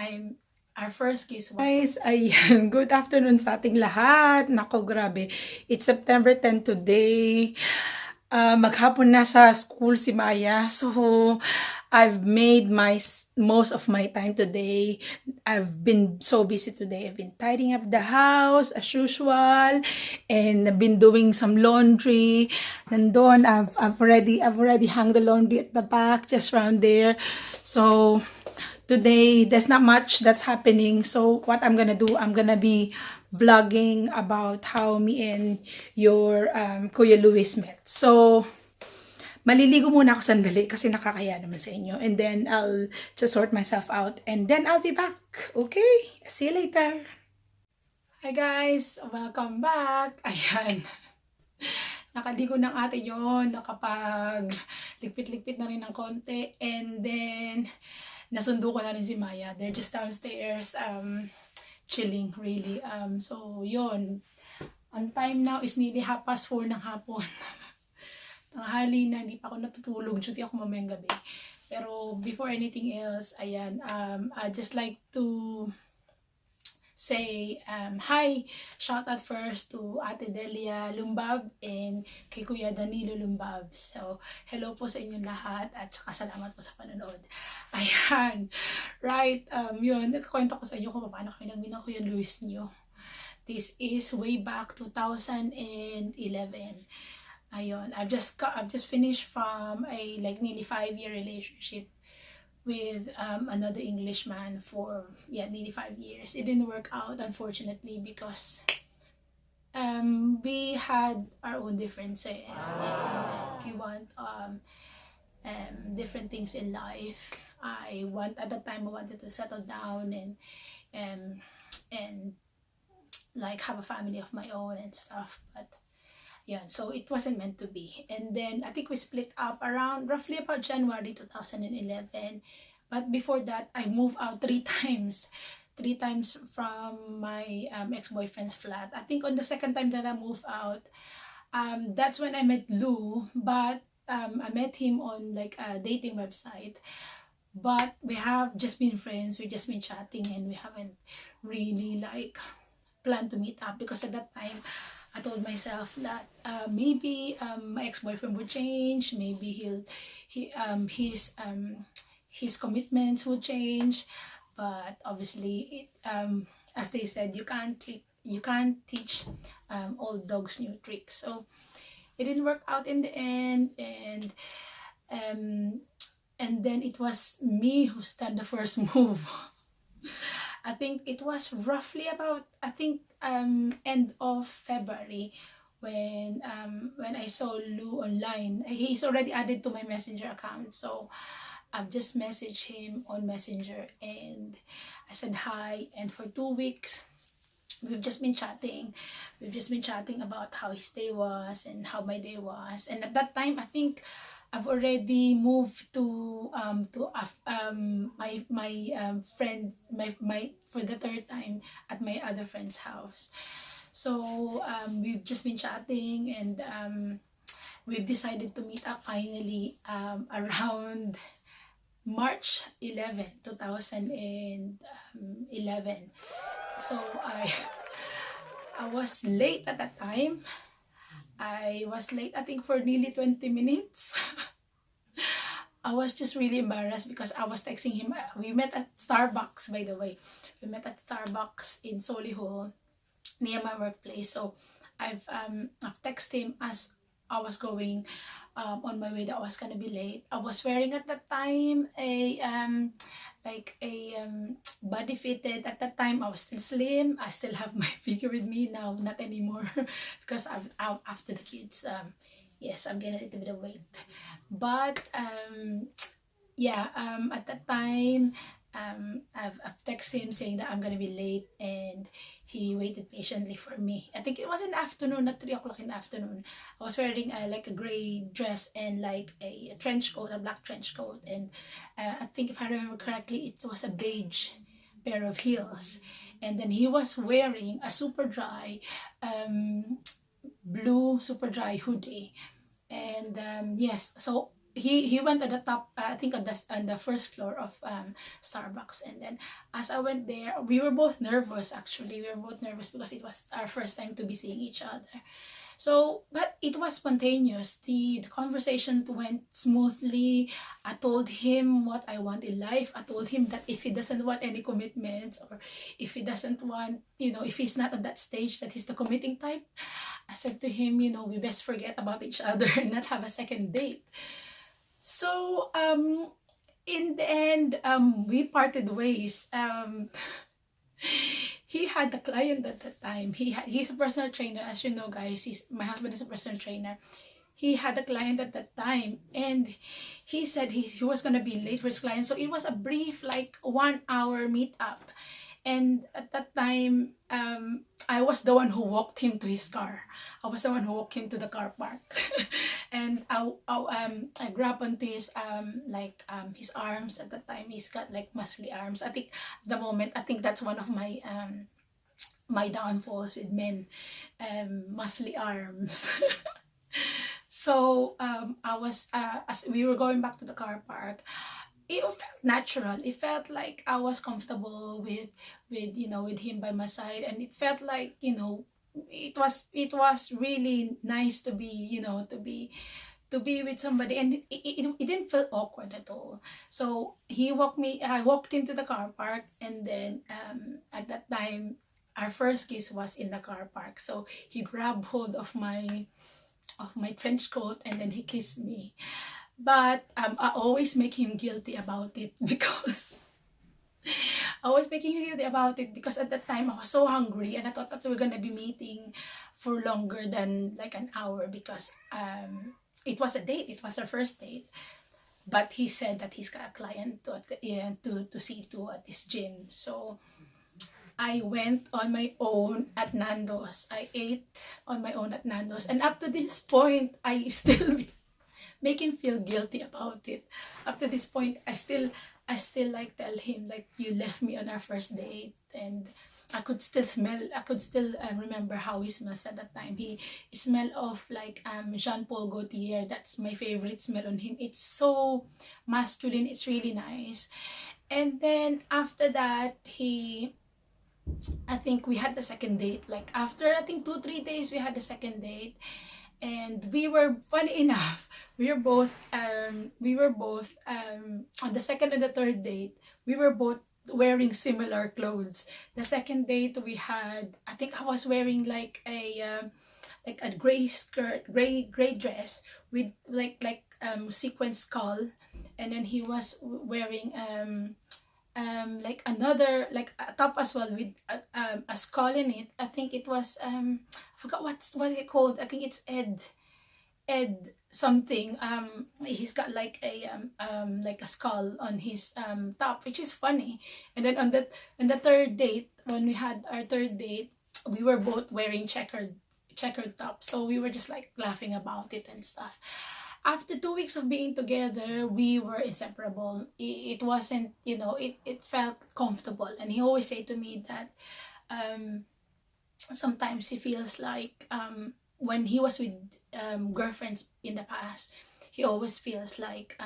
time, our first kiss was... Guys, ayan, good afternoon sa ating lahat. Nako, grabe. It's September 10 today. Maghapon na sa school si Maya. So, I've made most of my time today. I've been so busy today. I've been tidying up the house as usual, and I've been doing some laundry. Nandun, I've already hung the laundry at the back, just around there. So today there's not much that's happening. So what I'm gonna do, I'm gonna be vlogging about how me and your Kuya Luis met. So maliligo muna ako sandali kasi nakakaya naman sa inyo. And then, I'll just sort myself out. And then, I'll be back. Okay? See you later. Hi guys! Welcome back! Ayan. Nakaligo ng ate yun. Nakapag ligpit-ligpit na rin ng konti. And then, nasundo ko na rin si Maya. They're just downstairs chilling, really. So, yun. Ang time now is nearly 4:30 ng hapon. Tanghali na, hindi pa ako natutulog. Duty ako mamayang gabi. Pero before anything else, ayan, I'd just like to say hi. Shout out first to Ate Delia Lumbab and kay Kuya Danilo Lumbab. So, hello po sa inyong lahat at saka salamat po sa panonood. Ayan. Right, yun. Nagkakwento ko sa inyo kung paano kayo nagmin ng Kuya Luis nyo. This is way back 2011. Ayun, I've just finished from a like nearly 5-year relationship with another Englishman for nearly 5 years. It didn't work out, unfortunately, because we had our own differences and we want different things in life. At the time I wanted to settle down and like have a family of my own and stuff, but yeah, so it wasn't meant to be. And then I think we split up around roughly about January 2011. But before that, I moved out 3 times. 3 times from my ex-boyfriend's flat. I think on the second time that I moved out, that's when I met Lou. But I met him on like a dating website. But we have just been friends. We've just been chatting, and we haven't really like planned to meet up, because at that time I told myself that maybe my ex-boyfriend would change, maybe his commitments would change, but obviously as they said, you can't teach old dogs new tricks. So it didn't work out in the end, and then it was me who done the first move. I think it was roughly about end of February when I saw Lou online. He's already added to my Messenger account, so I've just messaged him on Messenger and I said hi. And for 2 weeks we've just been chatting. We've just been chatting about how his day was and how my day was. And at that time, I think I've already moved to my friend for the 3rd time at my other friend's house. So we've just been chatting, and we've decided to meet up finally around March 11, 2011. So I was late at that time. I was late, I think, for nearly 20 minutes. I was just really embarrassed because I was texting him. We met at Starbucks, by the way. We met at Starbucks in Solihull, near my workplace. So I've texted him as I was going on my way that I was gonna be late. I was wearing at that time a body fitted. At that time I was still slim. I still have my figure with me now, not anymore because after the kids, yes, I'm getting a little bit of weight. But at that time I've texted him saying that I'm gonna be late, and he waited patiently for me. I think it was in the afternoon, not 3 o'clock in the afternoon. I was wearing like a gray dress and like a trench coat, a black trench coat, and I think if I remember correctly, it was a beige pair of heels. And then he was wearing a super dry blue super dry hoodie. And yes, so he went at the top, I think on the first floor of Starbucks. And then as I went there, we were both nervous. Actually, we were both nervous because it was our first time to be seeing each other. So, but it was spontaneous. The conversation went smoothly. I told him what I want in life. I told him that if he doesn't want any commitments, or if he doesn't want, if he's not at that stage that he's the committing type, I said to him, we best forget about each other and not have a second date. So, in the end, we parted ways. He had a client at the time. He's a personal trainer, as you know, guys. My husband is a personal trainer. He had a client at that time, and he said he was gonna be late for his client. So it was a brief, like 1 hour meetup. And at that time, I was the one who walked him to his car. I was the one who walked him to the car park. And I grabbed onto his his arms. At that time, he's got like muscly arms. I think I think that's one of my my downfalls with men, muscly arms. So I was as we were going back to the car park, it felt natural. It felt like I was comfortable with him by my side, and it felt like, it was really nice to be, to be with somebody, and it didn't feel awkward at all. So I walked him to the car park, and then at that time our first kiss was in the car park. So he grabbed hold of my trench coat, and then he kissed me. But I always make him guilty about it because at that time I was so hungry, and I thought that we were gonna be meeting for longer than like an hour, because it was a date. It was our first date. But he said that he's got a client to see to at this gym. So I went on my own at Nando's. I ate on my own at Nando's, and up to this point, I still make him feel guilty about it. Up to this point, I still like tell him like, you left me on our first date. And I could still remember how he smells at that time. He smelled of like Jean Paul Gaultier. That's my favorite smell on him. It's so masculine. It's really nice. And then after that, I think we had the second date. Like after, I think 2-3 days, we had the second date. And we were, funny enough, we were both on the second and the third date, we were both wearing similar clothes. The second date we had, I think I was wearing like a gray skirt, gray dress with like sequin skull, and then he was wearing like another, like a top as well with a skull in it. I think it was I forgot what it called. I think it's Ed something. He's got like a skull on his top, which is funny. And then on the third date, when we had our third date, we were both wearing checkered tops. So we were just like laughing about it and stuff. After 2 weeks of being together, we were inseparable. It wasn't, it felt comfortable. And he always say to me that sometimes he feels like when he was with girlfriends in the past, he always feels like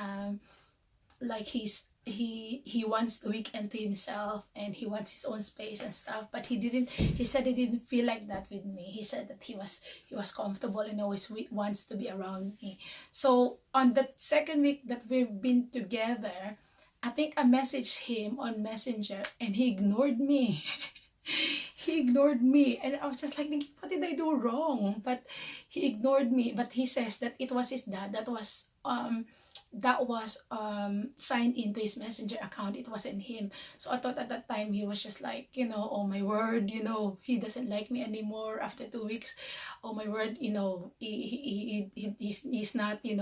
he wants the weekend to himself, and he wants his own space and stuff. But he said he didn't feel like that with me. He said that he was comfortable and always wants to be around me. So on the second week that we've been together, I think I messaged him on Messenger, and he ignored me. He ignored me, and I was just like thinking, what did I do wrong? But he ignored me. But he says that it was his dad that was signed into his Messenger account. It wasn't him. So I thought at that time he was just like, oh my word, he doesn't like me anymore after 2 weeks. Oh my word, he's not, he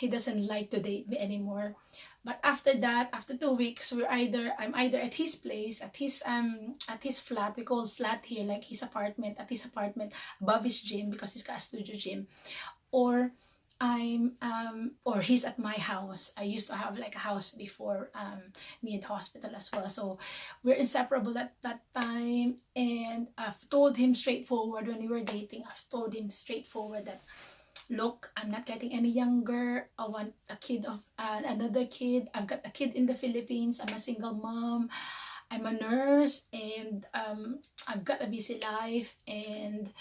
doesn't like to date me anymore. But after that, after 2 weeks, I'm either at his place, at his flat. We call flat here like his apartment, at his apartment above his gym, because he's got a studio gym, or he's at my house. I used to have like a house before near the hospital as well. So we're inseparable at that time. And I've told him straightforward when we were dating. I've told him straightforward that, look, I'm not getting any younger. I want a kid of another kid. I've got a kid in the Philippines. I'm a single mom. I'm a nurse, and I've got a busy life. And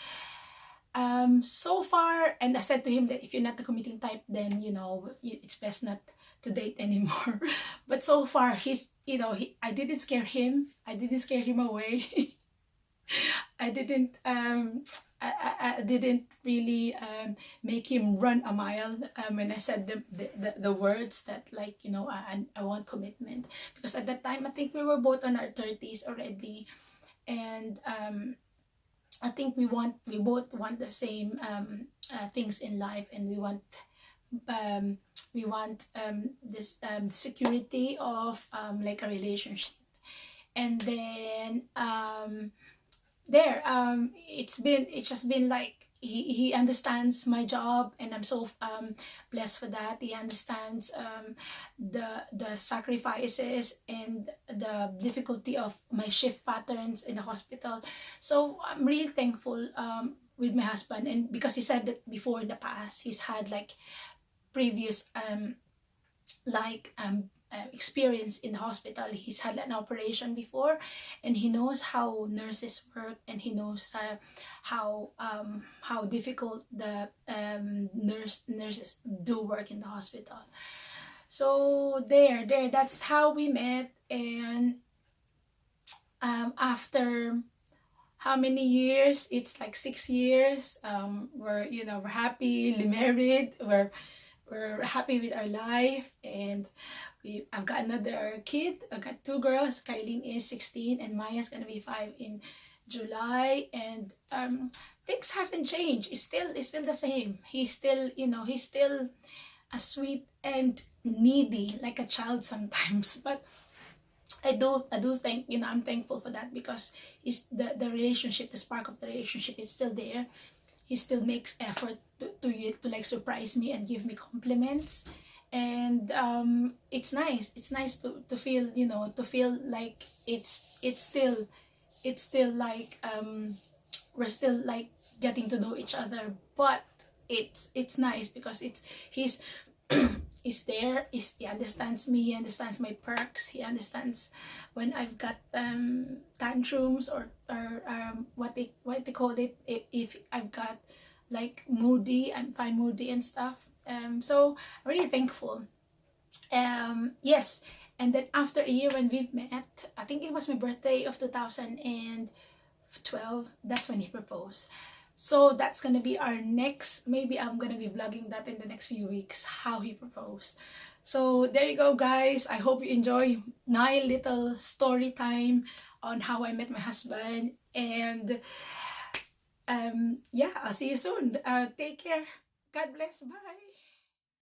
so far, and I said to him that if you're not the committing type, then it's best not to date anymore. But so far, I didn't scare him. I didn't scare him away. I didn't I didn't really make him run a mile when I said the words that, like, I want commitment, because at that time I think we were both on our 30s already, and I think we both want the same things in life, and we want this security of like a relationship. And then it's just been like he understands my job, and I'm so blessed for that. He understands the sacrifices and the difficulty of my shift patterns in the hospital. So I'm really thankful with my husband, and because he said that before in the past he's had like previous experience in the hospital. He's had an operation before, and he knows how nurses work, and he knows how difficult the nurses do work in the hospital. So that's how we met. And after how many years? It's like 6 years. We're happily married. We're happy with our life, and I've got another kid. I've got 2 girls. Kylene is 16 and Maya's gonna be 5 in July. And things hasn't changed. It's still the same. He's still a sweet and needy, like a child sometimes. But I do think, I'm thankful for that, because the relationship, the spark of the relationship is still there. He still makes effort to like surprise me and give me compliments. And it's nice to feel, to feel like it's still like we're still like getting to know each other. But it's nice because he's is there. He understands me, he understands my perks, he understands when I've got tantrums, or what they call it, if I've got like moody, I'm fine moody and stuff. So I'm really thankful. Yes. And then after a year when we've met, I think it was my birthday of 2012, that's when he proposed. So that's gonna be our next, maybe I'm gonna be vlogging that in the next few weeks, how he proposed. So there you go, guys. I hope you enjoy my little story time on how I met my husband. And yeah, I'll see you soon. Take care. God bless. Bye.